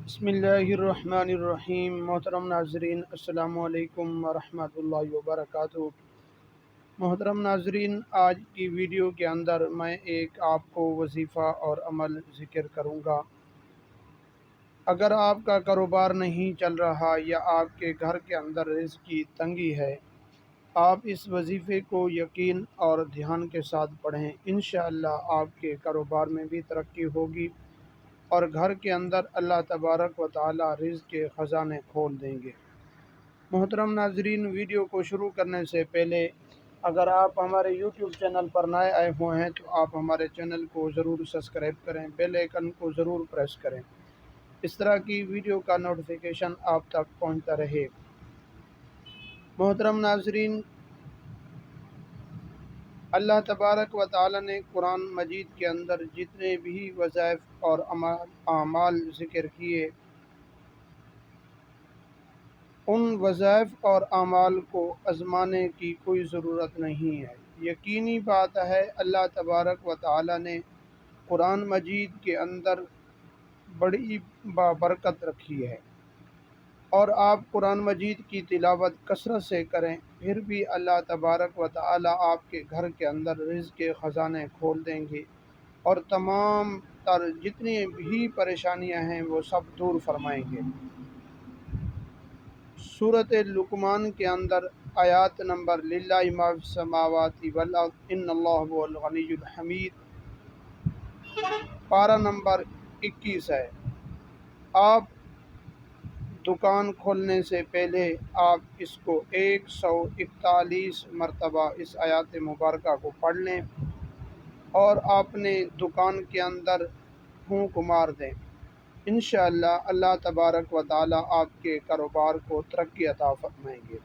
بسم اللہ الرحمن الرحیم۔ محترم ناظرین، السلام علیکم ورحمۃ اللہ وبرکاتہ۔ محترم ناظرین، آج کی ویڈیو کے اندر میں آپ کو وظیفہ اور عمل ذکر کروں گا۔ اگر آپ کا کاروبار نہیں چل رہا یا آپ کے گھر کے اندر رزق کی تنگی ہے، آپ اس وظیفے کو یقین اور دھیان کے ساتھ پڑھیں۔ انشاءاللہ آپ کے کاروبار میں بھی ترقی ہوگی اور گھر کے اندر اللہ تبارک و تعالی رزق کے خزانے کھول دیں گے۔ محترم ناظرین، ویڈیو کو شروع کرنے سے پہلے اگر آپ ہمارے یوٹیوب چینل پر نئے آئے ہوئے ہیں تو آپ ہمارے چینل کو ضرور سبسکرائب کریں، بیل آئیکن کو ضرور پریس کریں، اس طرح کی ویڈیو کا نوٹیفیکیشن آپ تک پہنچتا رہے۔ محترم ناظرین، اللہ تبارک و تعالی نے قرآن مجید کے اندر جتنے بھی وظائف اور اعمال ذکر کیے، ان وظائف اور اعمال کو آزمانے کی کوئی ضرورت نہیں ہے۔ یقینی بات ہے، اللہ تبارک و تعالی نے قرآن مجید کے اندر بڑی بابرکت رکھی ہے، اور آپ قرآن مجید کی تلاوت کثرت سے کریں، پھر بھی اللہ تبارک و تعالی آپ کے گھر کے اندر رزق کے خزانے کھول دیں گے اور تمام تر جتنی بھی پریشانیاں ہیں وہ سب دور فرمائیں گے۔ سورۃ لقمان کے اندر آیات نمبر للہ ما فی السماوات والارض ان اللہ هو الغنی الحمید، پارہ نمبر 21 ہے۔ آپ دکان کھولنے سے پہلے آپ اس کو 141 مرتبہ اس آیات مبارکہ کو پڑھ لیں اور اپنے دکان کے اندر پھونک مار دیں۔ انشاءاللہ اللہ تبارک و تعالی آپ کے کاروبار کو ترقی عطا فرمائیں گے۔